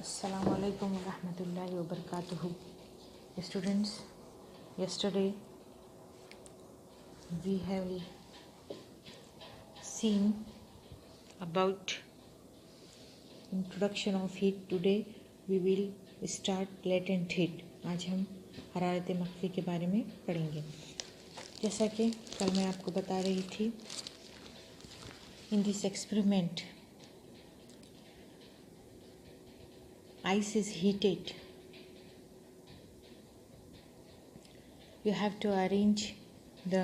Assalamualaikum warahmatullahi wabarakatuh. Students, yesterday we have seen about introduction of heat. Today we will start latent heat. आज हम हरारत मख्फी के बारे में पढ़ेंगे। जैसा कि कल मैं आपको बता रही थी, in this experiment ice is heated. You have to arrange the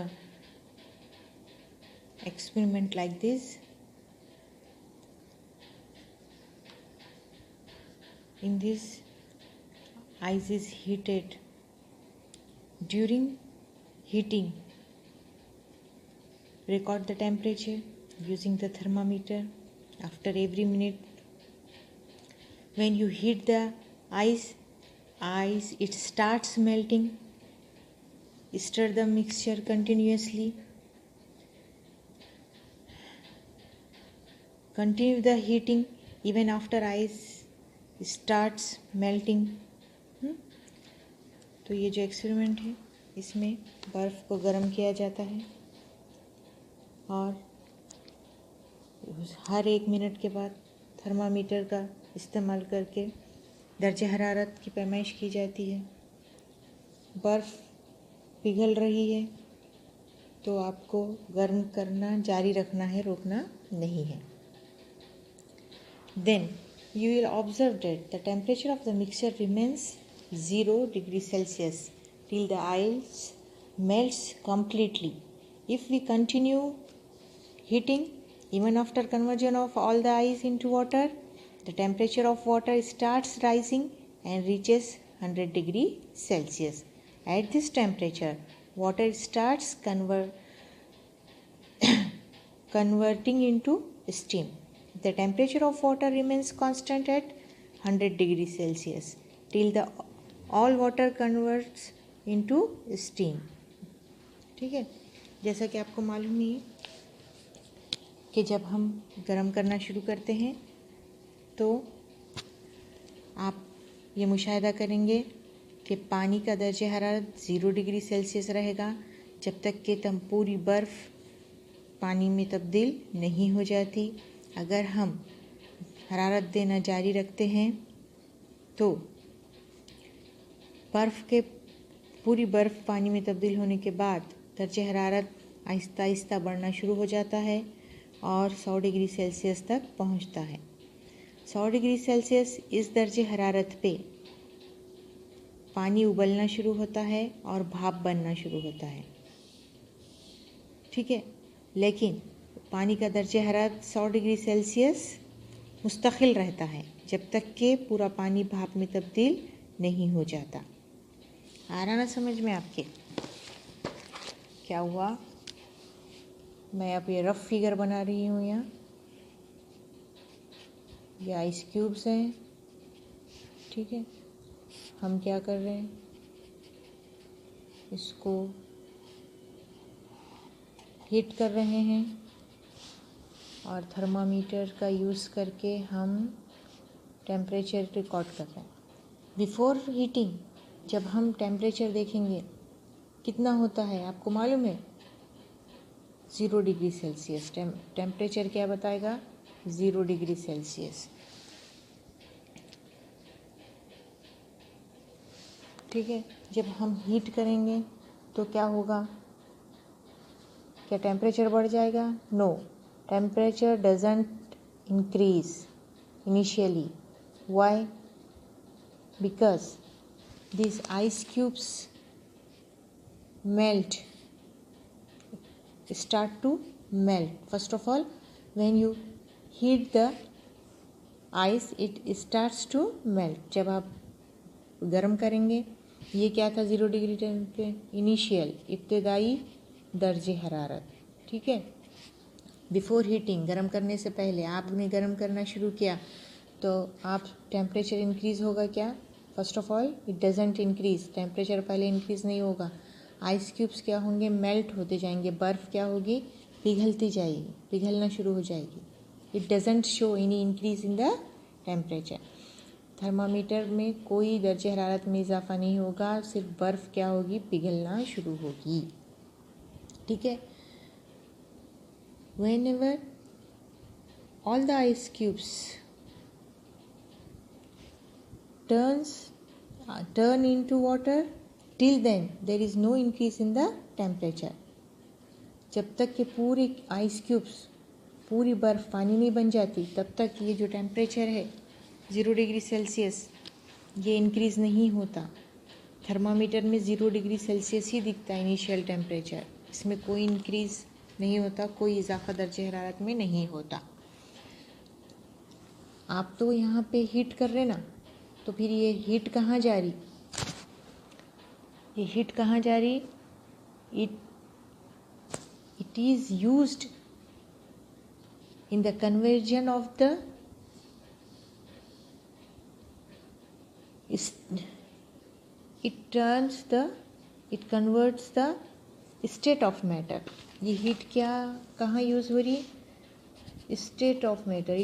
experiment like this. In this, ice is heated. During heating, record the temperature using the thermometer. After every minute, when you heat the ice it starts melting. Stir the mixture continuously. Continue the heating even after ice starts melting. तो ये जो experiment है, इसमें बर्फ़ को गर्म किया जाता है और हर 1 मिनट के बाद थर्मामीटर का इस्तेमाल करके दर्जे हरारत की पैमाइश की जाती है। बर्फ़ पिघल रही है तो आपको गर्म करना जारी रखना है, रोकना नहीं है। Then you will observe that the temperature of the mixture remains 0 degree Celsius till the ice melts completely. If we continue heating even after conversion of all the ice into water, the temperature of water starts rising and reaches 100 degree Celsius. At this temperature, water starts converting into steam. The temperature of water remains constant at 100 degree Celsius till the all water converts into steam. ठीक है, जैसा कि आपको मालूम ही कि जब हम गर्म करना शुरू करते हैं तो आप ये मुशाहिदा करेंगे कि पानी का दर्जे हरारत 0 डिग्री सेल्सियस रहेगा जब तक कि पूरी बर्फ़ पानी में तब्दील नहीं हो जाती। अगर हम हरारत देना जारी रखते हैं तो पूरी बर्फ़ पानी में तब्दील होने के बाद दर्जे हरारत आहिस्ता आहिस्ता बढ़ना शुरू हो जाता है और 100 डिग्री सेल्सियस तक पहुंचता है। 100 डिग्री सेल्सियस इस दर्जे हरारत पे पानी उबलना शुरू होता है और भाप बनना शुरू होता है। ठीक है, लेकिन पानी का दर्जे हरारत 100 डिग्री सेल्सियस मुस्तकिल रहता है जब तक कि पूरा पानी भाप में तब्दील नहीं हो जाता। आ रहा ना समझ में आपके? क्या हुआ? मैं अब ये रफ फिगर बना रही हूँ। यहाँ ये आइस क्यूब्स हैं। ठीक है, हम क्या कर रहे हैं, इसको हीट कर रहे हैं और थर्मामीटर का यूज़ करके हम टेम्परेचर रिकॉर्ड कर रहे हैं। बिफोर हीटिंग जब हम टेम्परेचर देखेंगे कितना होता है आपको मालूम है? 0 डिग्री सेल्सियस। टेम्परेचर क्या बताएगा? 0 डिग्री सेल्सियस। ठीक है, जब हम हीट करेंगे तो क्या होगा? क्या टेम्परेचर बढ़ जाएगा? No, temperature doesn't increase initially. Why? Because these ice cubes start to melt. First of all, when you heat the ice, it starts to melt. जब आप गर्म करेंगे, ये क्या था? 0 डिग्री टेम्परेचर, इनिशियल इब्तदाई दर्जे हरारत। ठीक है, बिफोर हीटिंग गर्म करने से पहले आपने गर्म करना शुरू किया तो आप टेम्परेचर इंक्रीज़ होगा क्या? First of all it doesn't increase, temperature पहले इंक्रीज़ नहीं होगा। आइस क्यूब्स क्या होंगे? मेल्ट होते जाएंगे। बर्फ़ क्या होगी? पिघलती जाएगी, पिघलना शुरू हो जाएगी। It doesn't show any increase in the temperature. Thermometer में कोई दर्जे हरारत में इजाफा नहीं होगा, सिर्फ बर्फ़ क्या होगी, पिघलना शुरू होगी। ठीक है। Whenever all the ice cubes turn into water, till then there is no increase in the temperature. जब तक कि पूरी आइस क्यूब्स, पूरी बर्फ़ पानी नहीं बन जाती, तब तक ये जो टेम्परेचर है 0 डिग्री सेल्सियस ये इंक्रीज़ नहीं होता। थर्मामीटर में 0 डिग्री सेल्सियस ही दिखता है इनिशियल टेम्परेचर, इसमें कोई इंक्रीज़ नहीं होता, कोई इजाफा दर्जे हरारत में नहीं होता। आप तो यहाँ पे हीट कर रहे ना, तो फिर ये हीट कहाँ जा रही, ये हीट कहाँ जा रही, it is used in the conversion of the it converts the state of matter. ये हीट क्या कहाँ यूज़ हो रही, state of matter,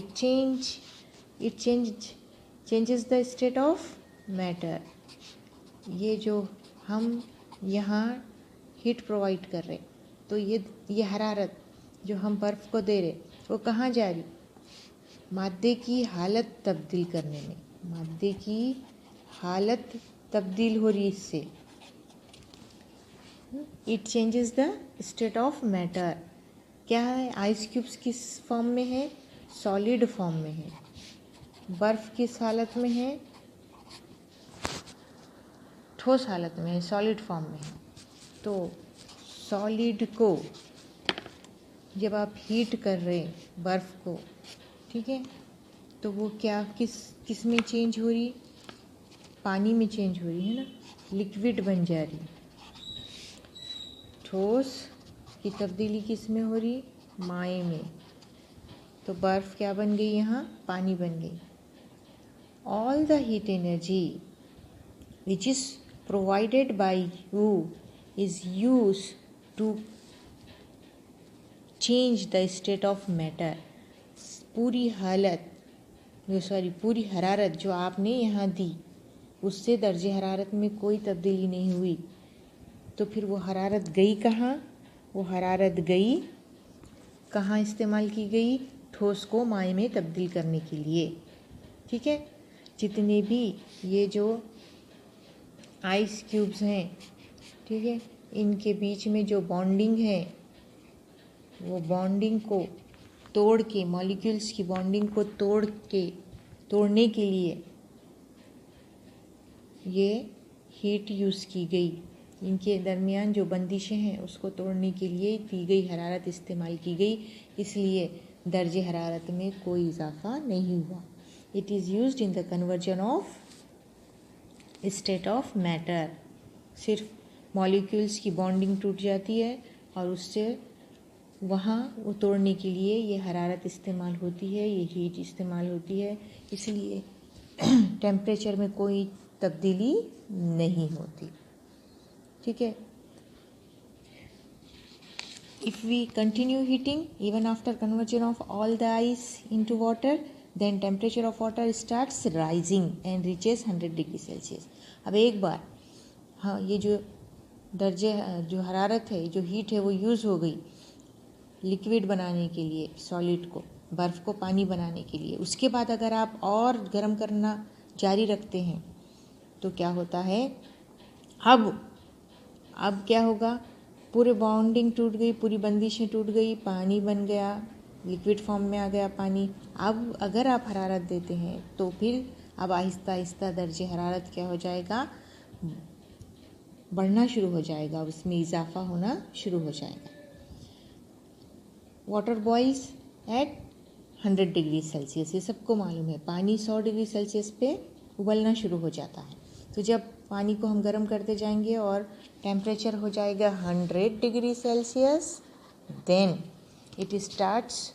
it changes the state of matter। ये जो हम यहाँ हीट प्रोवाइड कर रहे, तो ये हरारत जो हम बर्फ़ को दे रहे वो कहाँ जा रही, मादे की हालत तब्दील करने में, मादे की हालत तब्दील हो रही इससे। It changes the state of matter. क्या है, आइस क्यूब्स किस फॉर्म में है, सॉलिड फॉर्म में है। बर्फ़ किस हालत में है, ठोस हालत में है, सॉलिड फॉर्म में है। तो सॉलिड को जब आप हीट कर रहे बर्फ़ को, ठीक है, तो वो क्या किस में चेंज हो रही, पानी में चेंज हो रही है ना, लिक्विड बन जा रही। ठोस की तब्दीली किस में हो रही, माए में। तो बर्फ़ क्या बन गई, यहाँ पानी बन गई। All the heat energy which is provided by you is use to change the state of matter. पूरी हरारत जो आपने यहाँ दी, उससे दर्जे हरारत में कोई तब्दीली नहीं हुई, तो फिर वो हरारत गई कहाँ, वो हरारत गई कहाँ, इस्तेमाल की गई ठोस को माए में तब्दील करने के लिए। ठीक है। जितने भी ये जो आइस क्यूब्स हैं, ठीक है, इनके बीच में जो बॉन्डिंग है, वो बॉन्डिंग को तोड़ के, मॉलिक्यूल्स की बॉन्डिंग को तोड़ने के लिए ये हीट यूज़ की गई। इनके दरमियान जो बंदिशें हैं उसको तोड़ने के लिए दी गई हरारत इस्तेमाल की गई, इसलिए दर्जे हरारत में कोई इजाफा नहीं हुआ। It is used in the conversion of state of matter. सिर्फ मॉलिक्यूल्स की बॉन्डिंग टूट जाती है और उससे वहाँ वो तोड़ने के लिए ये हरारत इस्तेमाल होती है, ये हीट इस्तेमाल होती है, इसलिए टेम्परेचर में कोई तब्दीली नहीं होती। ठीक है। If we continue heating even after conversion of all the ice into water, then temperature of water starts rising and reaches 100 degree Celsius. अब एक बार हाँ, ये जो हरारत है, जो हीट है, वो यूज़ हो गई लिक्विड बनाने के लिए, सॉलिड को, बर्फ़ को पानी बनाने के लिए। उसके बाद अगर आप और गर्म करना जारी रखते हैं तो क्या होता है, अब क्या होगा, पूरे बॉन्डिंग टूट गई, पूरी बंदिशें टूट गई, पानी बन गया, लिक्विड फॉर्म में आ गया पानी। अब अगर आप हरारत देते हैं तो फिर अब आहिस्ता आहिस्ता दर्जे हरारत क्या हो जाएगा, बढ़ना शुरू हो जाएगा, उसमें इजाफा होना शुरू हो जाएगा। Water boils at 100 degree Celsius, ये सबको मालूम है। पानी 100 डिग्री सेल्सियस पे उबलना शुरू हो जाता है। तो जब पानी को हम गर्म करते जाएंगे और टेम्परेचर हो जाएगा 100 degree Celsius, then it starts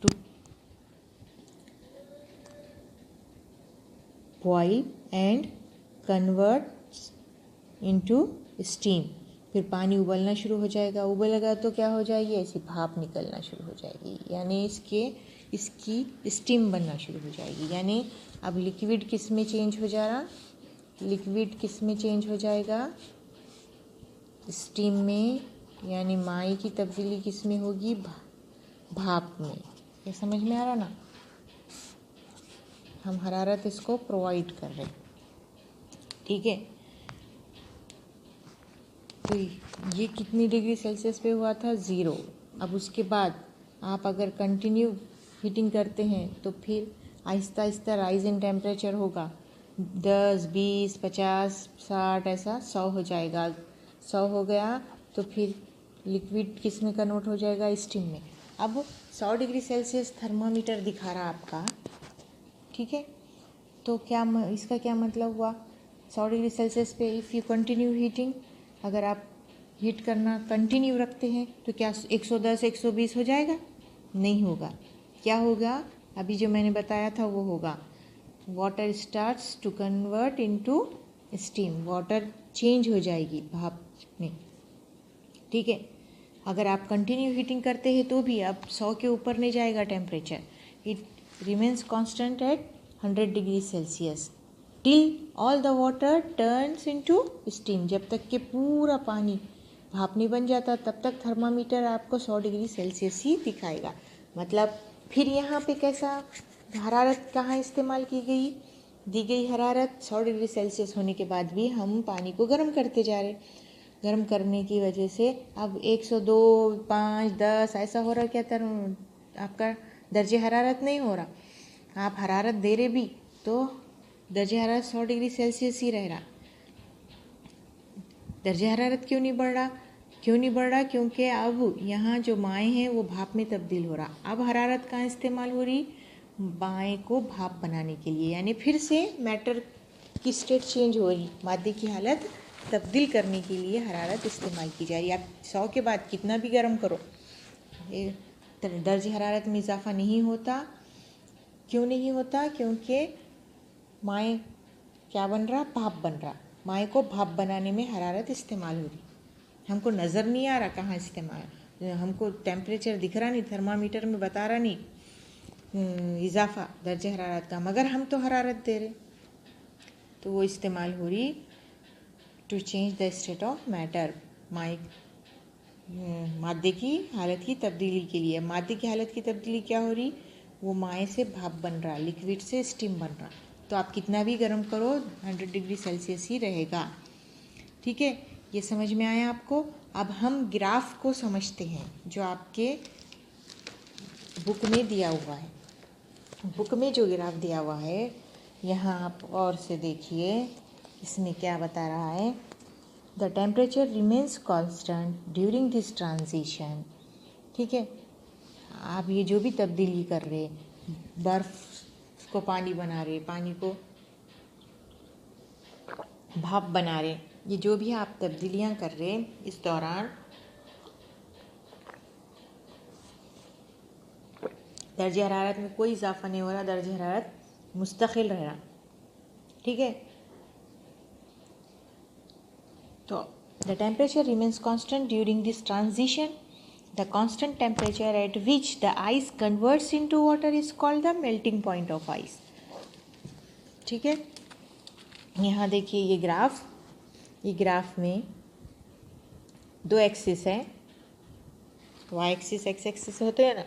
to boil and converts into steam. फिर पानी उबलना शुरू हो जाएगा। उबलेगा तो क्या हो जाएगी, ऐसी भाप निकलना शुरू हो जाएगी, यानी इसकी स्टीम बनना शुरू हो जाएगी। यानी अब लिक्विड किस में चेंज हो जा रहा, लिक्विड किस में चेंज हो जाएगा, स्टीम में, यानी माई की तब्दीली किस में होगी, भाप में। ये समझ में आ रहा ना, हम हरारत इसको प्रोवाइड कर रहे हैं, ठीक है। तो ये कितनी डिग्री सेल्सियस पे हुआ था, 0। अब उसके बाद आप अगर कंटिन्यू हीटिंग करते हैं तो फिर Aahista Aahista rise in temperature होगा, 10, 20, 50, 60, ऐसा 100 हो जाएगा। 100 हो गया तो फिर लिक्विड किस में कन्वर्ट हो जाएगा, स्टीम में। अब 100 डिग्री सेल्सियस थर्मामीटर दिखा रहा आपका, ठीक है। तो क्या इसका क्या मतलब हुआ, 100 डिग्री सेल्सियस पे इफ़ यू कंटिन्यू हीटिंग, अगर आप हीट करना कंटिन्यू रखते हैं तो क्या 110, 120 हो जाएगा, नहीं होगा। क्या होगा, अभी जो मैंने बताया था वो होगा, water starts to convert into steam, water change हो जाएगी भाप में, ठीक है। अगर आप कंटिन्यू हीटिंग करते हैं तो भी अब 100 के ऊपर नहीं जाएगा temperature, it remains constant eight 100 degree Celsius till all the water turns into steam. जब तक कि पूरा पानी भाप नहीं बन जाता तब तक थर्मामीटर आपको 100 डिग्री सेल्सियस ही दिखाएगा। मतलब फिर यहाँ पे कैसा हरारत कहाँ इस्तेमाल की गई, दी गई हरारत 100 डिग्री सेल्सियस होने के बाद भी हम पानी को गर्म करते जा रहे, गर्म करने की वजह से अब 102, 5, 10 ऐसा हो रहा, क्या आपका दर्जे हरारत नहीं हो रहा। आप हरारत दे रहे भी तो दर्जे हरारत 100 डिग्री सेल्सियस ही रह रहा। दर्जे हरारत क्यों नहीं बढ़ रहा, क्योंकि अब यहाँ जो माएँ हैं वो भाप में तब्दील हो रहा। अब हरारत कहाँ इस्तेमाल हो रही, माएँ को भाप बनाने के लिए, यानी फिर से मैटर की स्टेट चेंज हो रही, मादे की हालत तब्दील करने के लिए हरारत इस्तेमाल की जा रही है। आप 100 के बाद कितना भी गर्म करो, दर्जे हरारत में इजाफा नहीं होता। क्यों नहीं होता, क्योंकि माएँ क्या बन रहा, भाप बन रहा। माएँ को भाप बनाने में हरारत इस्तेमाल हो रही, हमको नज़र नहीं आ रहा कहाँ इस्तेमाल, हमको टेम्परेचर दिख रहा नहीं, थर्मामीटर में बता रहा नहीं इजाफा दर्जे हरारत का, मगर हम तो हरारत दे रहे, तो वो इस्तेमाल हो रही to change the state of matter, मादे की हालत की तब्दीली के लिए। मादे की हालत की तब्दीली क्या हो रही, वो माए से भाप बन रहा, लिक्विड से स्टीम बन रहा। तो आप कितना भी गर्म करो 100 डिग्री सेल्सियस ही रहेगा, ठीक है। ये समझ में आया आपको। अब हम ग्राफ को समझते हैं जो आपके बुक में दिया हुआ है। बुक में जो ग्राफ दिया हुआ है यहाँ आप और से देखिए, इसमें क्या बता रहा है, the temperature remains constant during this transition, ठीक है। आप ये जो भी तब्दीली कर रहे, बर्फ़ को पानी बना रहे, पानी को भाप बना रहे, ये जो भी आप तब्दीलियाँ कर रहे इस दौरान दर्जे हरारत में कोई इजाफा नहीं हो रहा, दर्जे हरारत मुस्तकिल रह रहा, ठीक है। तो the temperature remains constant during this transition, the constant temperature at which the ice converts into water is called the melting point of ice, ठीक है। यहाँ देखिए ये ग्राफ में 2 एक्सिस है, वाई एक्सिस एक्स एक्सिस होते हैं ना।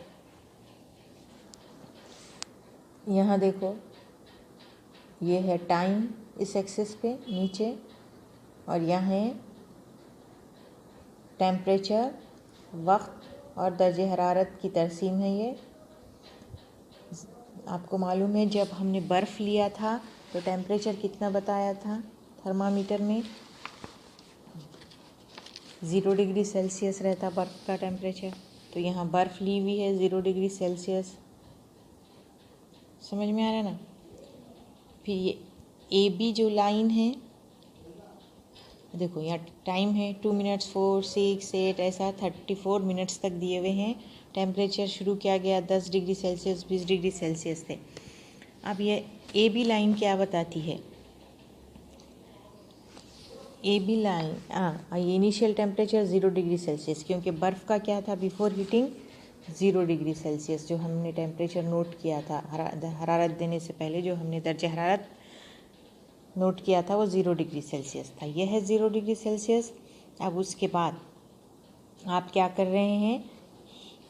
यहाँ देखो ये है टाइम इस एक्सिस पे नीचे, और यहाँ है टेम्परेचर, वक्त और दर्जे हरारत की तरसीम है। ये आपको मालूम है जब हमने बर्फ़ लिया था तो टेम्परेचर कितना बताया था थर्मामीटर में, 0 डिग्री सेल्सियस रहता बर्फ़ का टेम्परेचर। तो यहाँ बर्फ़ ली हुई है 0 डिग्री सेल्सियस, समझ में आ रहा है ना। फिर ये ए बी जो लाइन है, देखो यहाँ टाइम है 2 मिनट्स 4, 6, 8 ऐसा 34 मिनट्स तक दिए हुए हैं। टेम्परेचर शुरू किया गया 10 डिग्री सेल्सियस 20 डिग्री सेल्सियस थे। अब ये ए बी लाइन क्या बताती है, ए बी लाइन ये इनिशियल टेम्परेचर 0 डिग्री सेल्सियस, क्योंकि बर्फ़ का क्या था बिफोर हीटिंग 0 डिग्री सेल्सियस। जो हमने टेम्परेचर नोट किया था हरारत देने से पहले, जो हमने दर्जे हरारत नोट किया था वो 0 डिग्री सेल्सियस था। यह है 0 डिग्री सेल्सियस। अब उसके बाद आप क्या कर रहे हैं,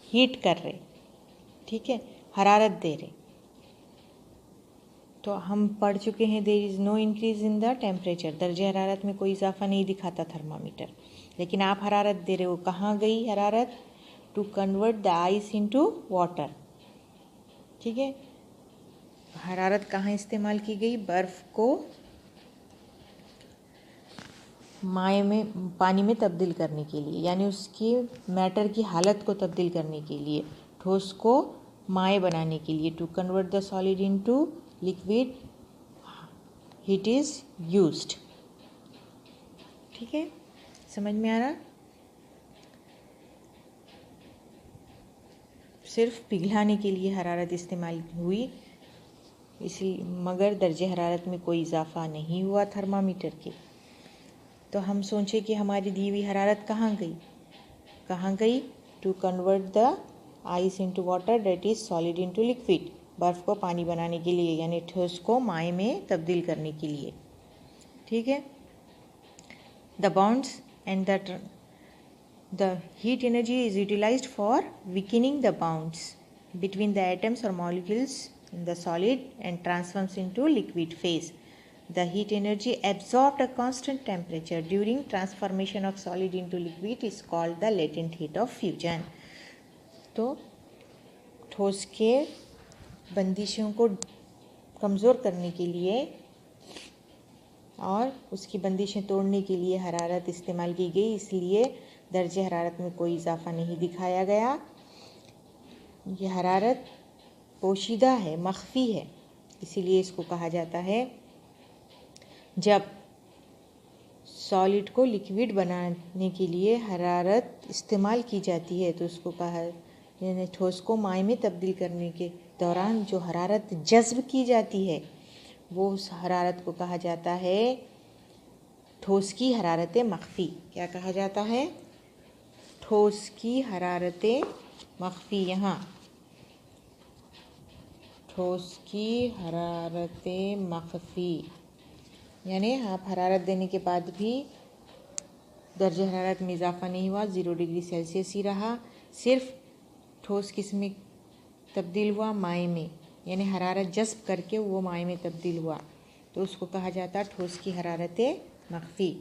हीट कर रहे, ठीक है, हरारत दे रहे। तो हम पढ़ चुके हैं there is no increase in the temperature, दर्जे हरारत में कोई इजाफा नहीं दिखाता थर्मामीटर। लेकिन आप हरारत दे रहे हो, कहाँ गई हरारत, to convert the ice into water, ठीक है। हरारत कहाँ इस्तेमाल की गई, बर्फ़ को माए में, पानी में तब्दील करने के लिए, यानी उसकी मैटर की हालत को तब्दील करने के लिए, ठोस को माए बनाने के लिए। To convert the solid into liquid heat is used, ठीक है, समझ में आ रहा। सिर्फ पिघलाने के लिए हरारत इस्तेमाल हुई, इसलिए, मगर दर्जे हरारत में कोई इजाफा नहीं हुआ थर्मामीटर के। तो हम सोचें कि हमारी दी हुई हरारत कहाँ गई, to convert the ice into water, that is solid into liquid, बर्फ़ को पानी बनाने के लिए, यानी ठोस को माए में तब्दील करने के लिए, ठीक है। The bonds and the heat energy is utilised for weakening the bonds between the atoms or molecules in the solid and transforms into liquid phase. The heat energy absorbed at constant temperature during transformation of solid into liquid is called the latent heat of fusion. तो ठोस के बंदिशों को कमज़ोर करने के लिए और उसकी बंदिशें तोड़ने के लिए हरारत इस्तेमाल की गई, इसलिए दर्जे हरारत में कोई इजाफा नहीं दिखाया गया। ये हरारत पोशीदा है, मख्फी है, इसीलिए इसको कहा जाता है, जब सॉलिड को लिक्विड बनाने के लिए हरारत इस्तेमाल की जाती है तो उसको कहा, यानी ठोस को माए में तब्दील करने के दौरान जो हरारत जज्ब की जाती है वो उस हरारत को कहा जाता है ठोस की हरारत मख्फी। क्या कहा जाता है, ठोस की हरारत मख्फी। यहाँ ठोस की हरारत मख्फी, यानी आप हरारत देने के बाद भी दर्जे हरारत में इजाफा नहीं हुआ, 0 डिग्री सेल्सियस ही रहा, सिर्फ ठोस किस में तब्दील हुआ, माए में, यानी हरारत जज्ब करके वो माए में तब्दील हुआ, तो उसको कहा जाता ठोस की हरारत मख्फी।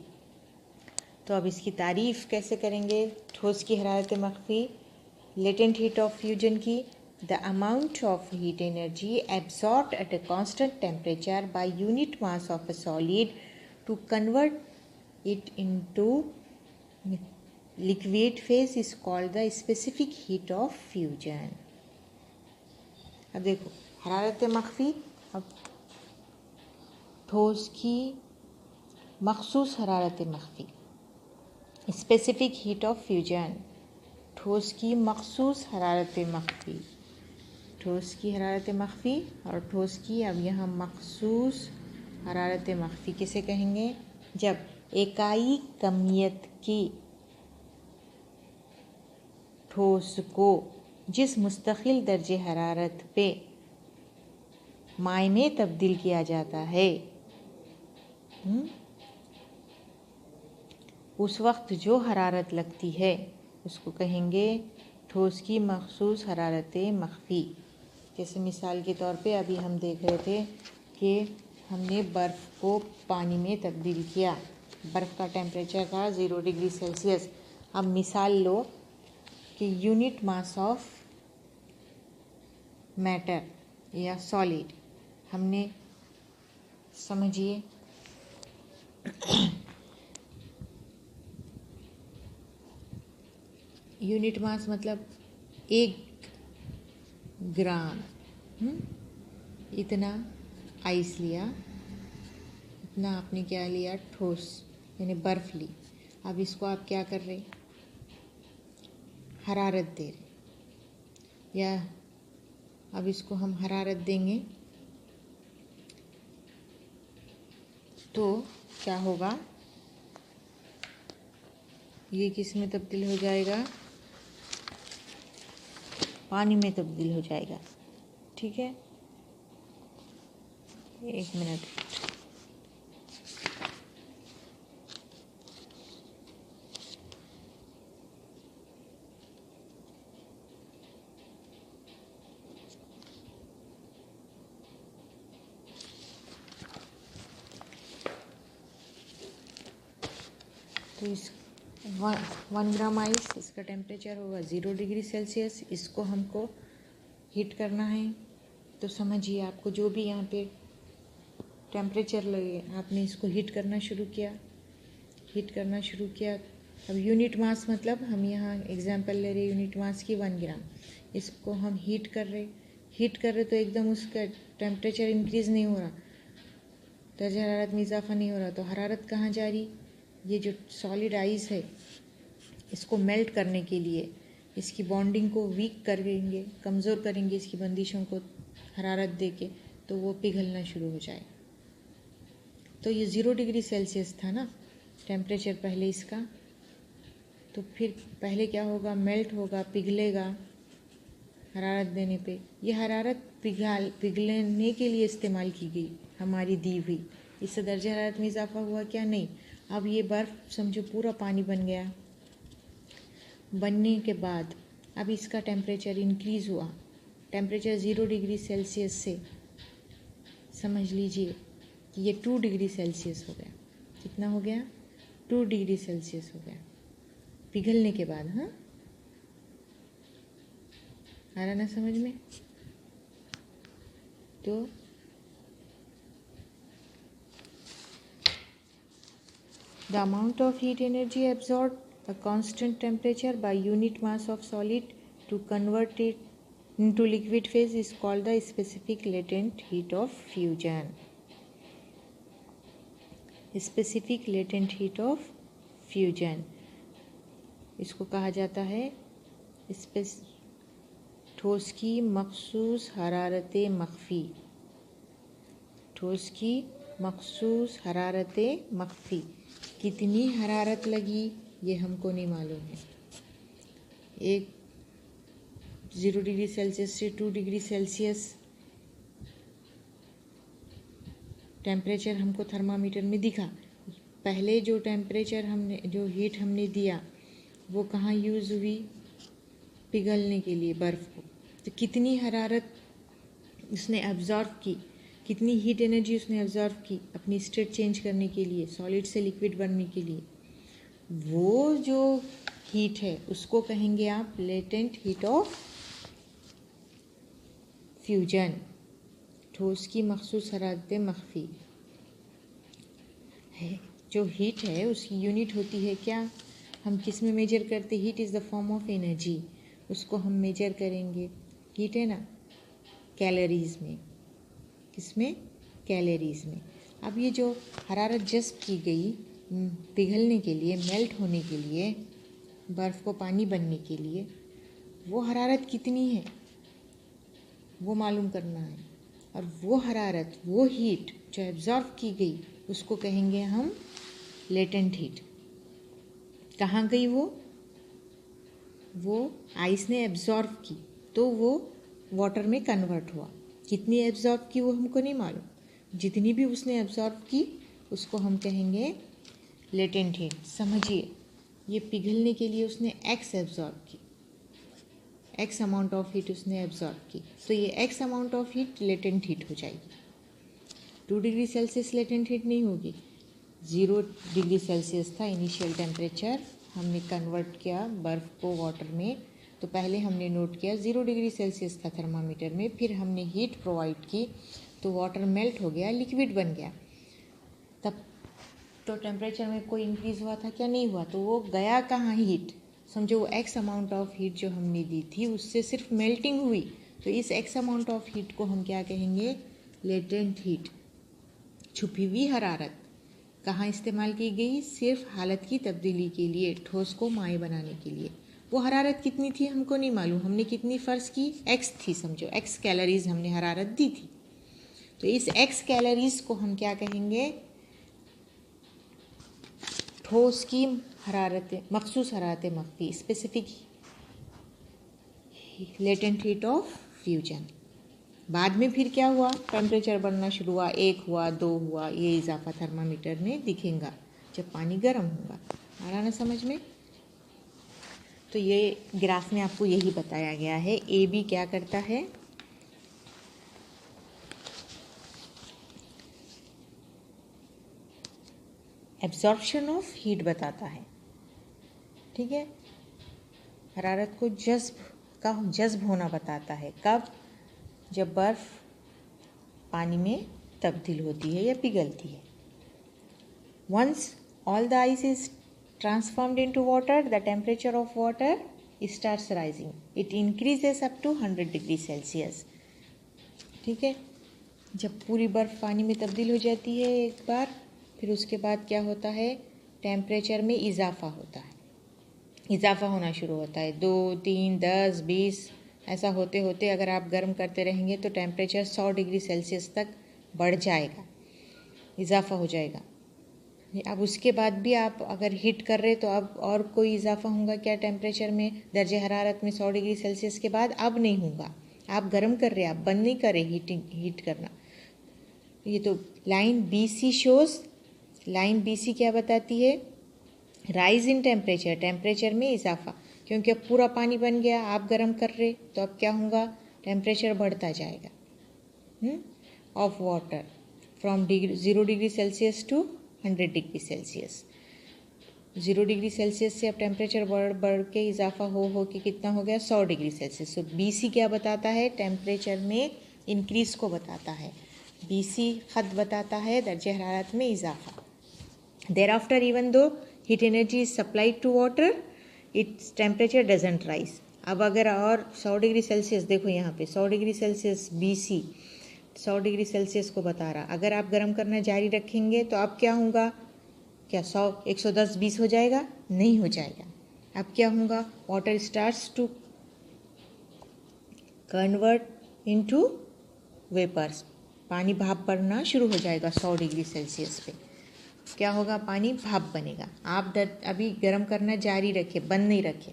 तो अब इसकी तारीफ़ कैसे करेंगे, ठोस की हरारत मख्फी, लेटेंट हीट ऑफ फ्यूजन की, the amount of heat energy absorbed at a constant temperature by unit mass of a solid to convert it into liquid phase is called the specific heat of fusion. अब देखो हरारत मख्फी, अब ठोस की मखसूस हरारत मख्फी, स्पेसिफिक हीट ऑफ फ्यूजन, ठोस की मखसूस हरारत मख्फी, ठोस की हरारत मख्फी और ठोस की अब यहाँ मखसूस हरारत मख्फी किसे कहेंगे, जब इकाई कमियत की ठोस को जिस मुस्तकिल दर्जे हरारत पे माए में तब्दील किया जाता है, उस वक्त जो हरारत लगती है उसको कहेंगे ठोस की मखसूस हरारत मख्फी। जैसे मिसाल के तौर पे अभी हम देख रहे थे कि हमने बर्फ़ को पानी में तब्दील किया, बर्फ़ का टेम्परेचर था 0 डिग्री सेल्सियस। अब मिसाल लो कि यूनिट मास ऑफ मैटर या सॉलिड, हमने समझिए यूनिट मास मतलब 1 ग्राम, इतना आइस लिया, इतना आपने क्या लिया, ठोस यानी बर्फ़ ली। अब इसको आप क्या कर रहे, हरारत दे रहे, या अब इसको हम हरारत देंगे तो क्या होगा, ये किस में तब्दील हो जाएगा, पानी में तब्दील हो जाएगा। ठीक है, 1 मिनट। तो इस 1 ग्राम आइस, इसका टेम्परेचर होगा 0 डिग्री सेल्सियस। इसको हमको हीट करना है। तो समझिए, आपको जो भी यहाँ पे टेम्परेचर लगे, आपने इसको हीट करना शुरू किया। अब यूनिट मास मतलब हम यहाँ एग्जांपल ले रहे यूनिट मास की 1 ग्राम। इसको हम हीट कर रहे तो एकदम उसका टेम्परेचर इंक्रीज़ नहीं हो रहा, दर्जा हरारत में इजाफा नहीं हो रहा। तो हरारत कहाँ जा रही? ये जो सॉलिड आइस है, इसको मेल्ट करने के लिए इसकी बॉन्डिंग को वीक करेंगे, कमज़ोर करेंगे इसकी बंदिशों को हरारत दे के, तो वो पिघलना शुरू हो जाए। तो ये 0 डिग्री सेल्सियस था ना टेम्परेचर पहले इसका। तो फिर पहले क्या होगा? मेल्ट होगा, पिघलेगा हरारत देने पे। ये हरारत पिघलने के लिए इस्तेमाल की गई, हमारी दी हुई। इससे दर्जा हरारत में इजाफा हुआ क्या? नहीं। अब ये बर्फ़ समझो पूरा पानी बन गया। बनने के बाद अब इसका टेम्परेचर इंक्रीज़ हुआ। टेम्परेचर 0 डिग्री सेल्सियस से समझ लीजिए कि ये 2 डिग्री सेल्सियस हो गया। कितना हो गया? 2 डिग्री सेल्सियस हो गया पिघलने के बाद। हाँ, आ रहा ना समझ में? तो the amount of heat energy absorbed a constant temperature by unit mass of solid to convert it into liquid phase is called the specific latent heat of fusion. Specific latent heat of fusion, इसको कहा जाता है ठोस की मखसूस हरारत मख्फी। ठोस की मखसूस हरारत मख्फी। कितनी हरारत लगी ये हमको नहीं मालूम है। 0 डिग्री सेल्सियस से 2 डिग्री सेल्सियस टेम्परेचर हमको थर्मामीटर में दिखा। पहले जो टेम्परेचर जो हीट हमने दिया वो कहाँ यूज़ हुई? पिघलने के लिए बर्फ़ को। तो कितनी हरारत उसने एब्जॉर्व की, कितनी हीट एनर्जी उसने एब्जॉर्व की अपनी स्टेट चेंज करने के लिए, सॉलिड से लिक्विड बनने के लिए, वो जो हीट है उसको कहेंगे आप लेटेंट हीट ऑफ फ्यूजन। ठोस की मखसूस हरारत मख्फी है। जो हीट है उसकी यूनिट होती है क्या? हम किस में मेजर करते? Heat is the form of energy. उसको हम मेजर करेंगे, हीट है ना, कैलोरीज में। किसमें? कैलोरीज में। अब ये जो हरारत जज़्ब की गई पिघलने के लिए, मेल्ट होने के लिए, बर्फ़ को पानी बनने के लिए, वो हरारत कितनी है वो मालूम करना है। और वो हरारत, वो हीट जो एब्जॉर्व की गई उसको कहेंगे हम लेटेंट हीट। कहाँ गई वो आइस ने एब्जॉर्व की तो वो वाटर में कन्वर्ट हुआ। कितनी एब्जॉर्व की वो हमको नहीं मालूम। जितनी भी उसने एब्जॉर्व की उसको हम कहेंगे लेटेंट हीट। समझिए, ये पिघलने के लिए उसने एक्स एब्जॉर्व की, एक्स अमाउंट ऑफ हीट उसने एब्जॉर्व की, तो ये x amount of heat latent heat हो जाएगी। 2 डिग्री सेल्सियस लेटेंट हीट नहीं होगी। 0 डिग्री सेल्सियस था इनिशियल टेम्परेचर, हमने कन्वर्ट किया बर्फ़ को वाटर में। तो पहले हमने नोट किया 0 डिग्री सेल्सियस था थर्मामीटर में, फिर हमने हीट प्रोवाइड की तो वाटर मेल्ट हो गया, लिक्विड बन गया। तब तो टेम्परेचर में कोई इंक्रीज़ हुआ था क्या? नहीं हुआ। तो वो गया कहाँ हीट? समझो वो एक्स अमाउंट ऑफ हीट जो हमने दी थी उससे सिर्फ मेल्टिंग हुई। तो इस एक्स अमाउंट ऑफ हीट को हम क्या कहेंगे? लेटेंट हीट, छुपी हुई हरारत। कहाँ इस्तेमाल की गई? सिर्फ हालत की तब्दीली के लिए, ठोस को माए बनाने के लिए। वो हरारत कितनी थी हमको नहीं मालूम। हमने कितनी फ़र्ज़ की? एक्स थी, समझो एक्स कैलोरीज हमने हरारत दी थी। तो इस एक्स कैलोरीज को हम क्या कहेंगे? ठोस की हरारत मखसूस हरारत मख्फी, specific latent heat of fusion. बाद में फिर क्या हुआ, टेम्परेचर बढ़ना शुरू हुआ, 1 हुआ, 2 हुआ, ये इजाफा थर्मामीटर में दिखेगा जब पानी गर्म होगा। आ रहा ना समझ में? तो ये ग्राफ में आपको यही बताया गया है। ए बी क्या करता है, एब्जॉर्प्शन ऑफ हीट बताता है, ठीक है। हरारत को जज्ब होना बताता है। कब? जब बर्फ पानी में तब्दील होती है या पिघलती है। Once all the ice is transformed into water, the temperature of water starts rising, it increases up to 100 degree Celsius, ठीक है। जब पूरी बर्फ पानी में तब्दील हो जाती है एक बार, फिर उसके बाद क्या होता है, टेम्परेचर में इजाफा होता है, इजाफा होना शुरू होता है। 2, 3, 10, 20 ऐसा होते होते अगर आप गर्म करते रहेंगे तो टेम्परेचर 100 डिग्री सेल्सियस तक बढ़ जाएगा, इजाफा हो जाएगा। अब उसके बाद भी आप अगर हीट कर रहे तो अब और कोई इजाफा होगा क्या टेम्परेचर में, दर्जे हरारत में 100 डिग्री सेल्सियस के बाद अब नहीं होगा। आप गर्म कर रहे, आप बंद नहीं कर रहे हीट करना। ये तो line BC shows, line BC क्या बताती है, राइज इन टेम्परेचर, टेम्परेचर में इजाफा, क्योंकि अब पूरा पानी बन गया, आप गर्म कर रहे तो अब क्या होगा, टेम्परेचर बढ़ता जाएगा of water from 0 degree Celsius to 100 degree Celsius. 0 degree Celsius से अब टेम्परेचर बढ़ के इजाफा हो के कितना हो गया, 100 डिग्री सेल्सियस। तो BC क्या बताता है, टेम्परेचर में इंक्रीज को बताता है। BC खत बताता है दर्जे हरारत में इजाफा। Thereafter even though heat energy is supplied to water, its temperature doesn't rise। अब अगर और 100 डिग्री सेल्सियस, देखो यहाँ पे 100 degree Celsius BC 100 degree Celsius को बता रहा, अगर आप गर्म करना जारी रखेंगे तो अब क्या होगा, क्या 100 110 20 हो जाएगा, नहीं हो जाएगा। अब क्या होगा, water starts to convert into vapours, पानी भाप बनना शुरू हो जाएगा 100 डिग्री सेल्सियस पे। क्या होगा, पानी भाप बनेगा। आप अभी गर्म करना जारी रखे, बंद नहीं रखे।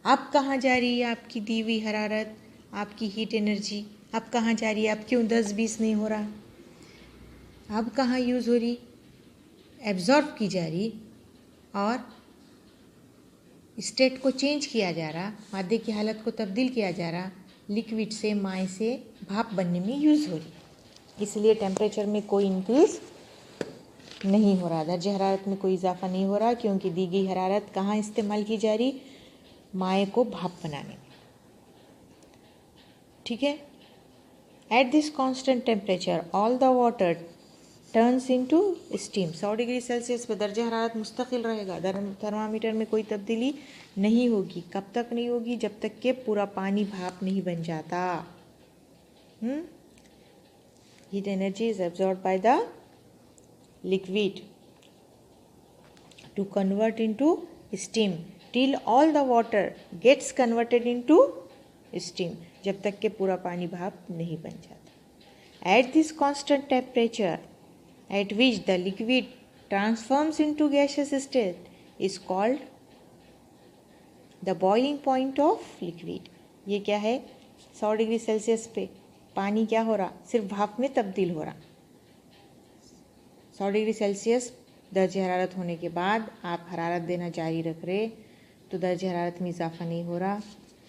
अब कहाँ जा रही है आपकी दी हुई हरारत, आपकी हीट एनर्जी अब कहाँ जा रही है, अब क्यों 10-20 नहीं हो रहा, अब कहाँ यूज़ हो रही, एब्जॉर्ब की जा रही और स्टेट को चेंज किया जा रहा, मादे की हालत को तब्दील किया जा रहा, लिक्विड से माय से भाप बनने में यूज़ हो रही। इसलिए टेम्परेचर में कोई इंक्रीज नहीं हो रहा, दर्जे हरारत में कोई इजाफा नहीं हो रहा, क्योंकि दी गई हरारत कहाँ इस्तेमाल की जा रही, माए को भाप बनाने में, ठीक है। At this constant temperature all the water turns into steam. 100 degree Celsius पे दर्जे हरारत मुस्तकिल रहेगा, थर्मामीटर में कोई तब्दीली नहीं होगी। कब तक नहीं होगी, जब तक कि पूरा पानी भाप नहीं बन जाता। Heat energy is absorbed by the liquid to convert into steam till all the water gets converted into steam, जब तक के पूरा पानी भाप नहीं बन जाता। At this constant temperature at which the liquid transforms into gaseous state is called the boiling point of liquid। ये क्या है, 100 डिग्री सेल्सियस पे पानी क्या हो रहा, सिर्फ भाप में तब्दील हो रहा। 100 डिग्री सेल्सियस दर्जे हरारत होने के बाद आप हरारत देना जारी रख रहे तो दर्जे हरारत में इजाफा नहीं हो रहा,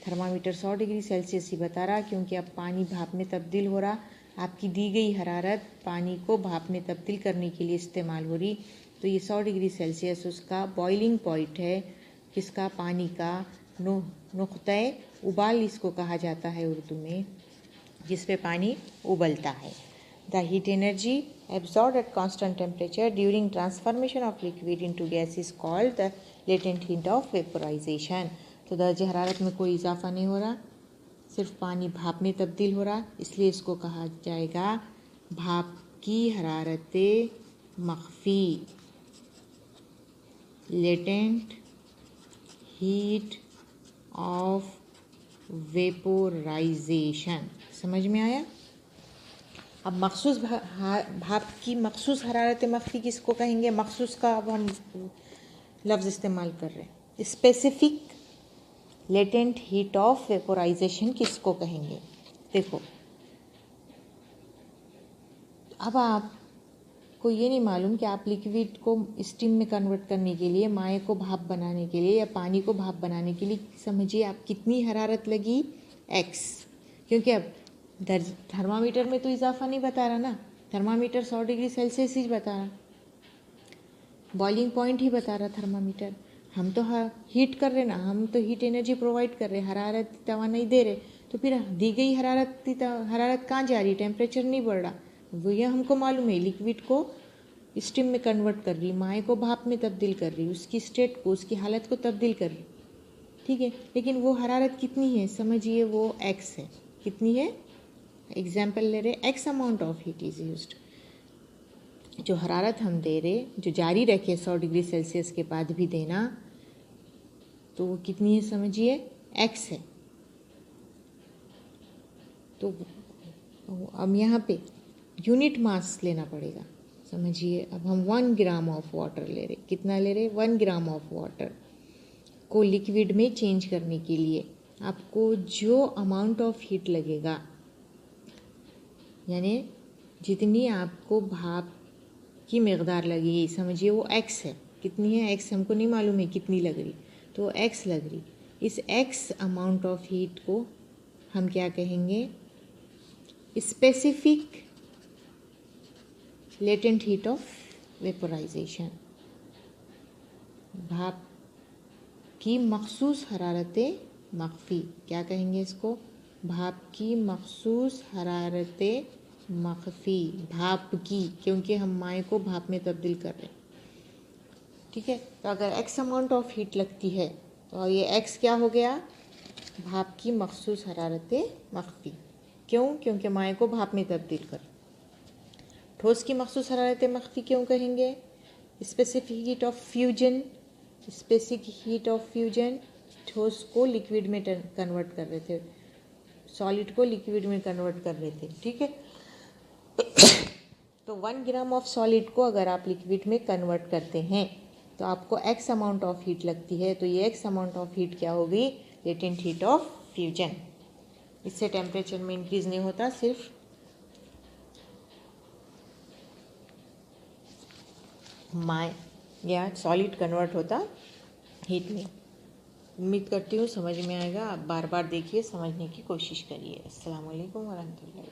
थर्मामीटर 100 डिग्री सेल्सियस ही बता रहा, क्योंकि अब पानी भाप में तब्दील हो रहा। आपकी दी गई हरारत पानी को भाप में तब्दील करने के लिए इस्तेमाल हो रही, तो ये 100 डिग्री सेल्सियस उसका बॉइलिंग पॉइंट है, किसका, पानी का, नुक्ते उबाल इसको कहा जाता है उर्दू में, जिस पे पानी उबलता है। The heat energy absorbed at constant temperature during transformation of liquid into gas is called the latent heat of vaporization। तो दर्जे हरारत में कोई इजाफा नहीं हो रहा, सिर्फ पानी भाप में तब्दील हो रहा, इसलिए इसको कहा जाएगा भाप की हरारत मख्फी, लेटेंट हीट ऑफ वेपोराइजेशन। समझ में आया? अब मखसूस भाप की मखसूस हरारत मख्फी किसको कहेंगे, मखसूस का अब हम लफ्ज़ इस्तेमाल कर रहे हैं। Specific latent heat of vaporisation किसको कहेंगे? देखो, अब आपको ये नहीं मालूम कि आप लिक्विड को स्टीम में कन्वर्ट करने के लिए, माए को भाप बनाने के लिए या पानी को भाप बनाने के लिए समझिए आप कितनी हरारत लगी, x। क्योंकि अब थर्मामीटर में तो इजाफा नहीं बता रहा ना, थर्मामीटर 100 डिग्री सेल्सियस ही बता रहा, बॉइलिंग पॉइंट ही बता रहा थर्मामीटर। हम तो हीट कर रहे ना, हम तो हीट एनर्जी प्रोवाइड कर रहे, हरारत तवानाई दे रहे, तो फिर दी गई हरारत कहाँ जा रही, टेम्परेचर नहीं बढ़ रहा। वो ये हमको मालूम है, लिक्विड को स्टीम में कन्वर्ट कर रही, माए को भाप में तब्दील कर रही, उसकी स्टेट को, उसकी हालत को तब्दील कर रही, ठीक है। लेकिन वो हरारत कितनी है, समझिए वो x है। कितनी है, एग्जाम्पल ले रहे, x amount of heat is used. जो हरारत हम दे रहे, जो जारी रखे 100 डिग्री सेल्सियस के बाद भी देना, तो वो कितनी है समझिए, x है। तो अब यहाँ पे यूनिट मास लेना पड़ेगा, समझिए। अब हम 1 ग्राम ऑफ वाटर ले रहे, कितना ले रहे, 1 ग्राम ऑफ वाटर को लिक्विड में चेंज करने के लिए आपको जो अमाउंट ऑफ हीट लगेगा, यानी जितनी आपको भाप की मकदार लगेगी, समझिए वो x है। कितनी है x, हमको नहीं मालूम है कितनी लग रही, तो x लग रही। इस x अमाउंट ऑफ हीट को हम क्या कहेंगे, specific latent heat of vaporisation. भाप की मखसूस हरारत मख्फी, क्या कहेंगे इसको, भाप की मखसूस हरारत मख्फी, भाप की, क्योंकि हम माए को भाप में तब्दील कर रहे हैं, ठीक है। तो अगर x अमाउंट ऑफ हीट लगती है तो ये x क्या हो गया, भाप की मखसूस हरारत मख्फी। क्यों, क्योंकि माए को भाप में तब्दील कर। ठोस की मखसूस हरारत मख्फी क्यों कहेंगे, specific heat of fusion. Specific heat of fusion, ठोस को लिक्विड में कन्वर्ट कर रहे थे, सॉलिड को लिक्विड में कन्वर्ट कर रहे थे, ठीक है। तो 1 ग्राम ऑफ सॉलिड को अगर आप लिक्विड में कन्वर्ट करते हैं तो आपको x अमाउंट ऑफ हीट लगती है, तो ये x अमाउंट ऑफ हीट क्या होगी, लेटेंट हीट ऑफ फ्यूजन। इससे टेम्परेचर में इंक्रीज नहीं होता, सिर्फ माए या सॉलिड कन्वर्ट होता हीट में। उम्मीद करती हूँ समझ में आएगा। आप बार बार देखिए, समझने की कोशिश करिए। अस्सलाम वालेकुम वरहमतुल्लाहि।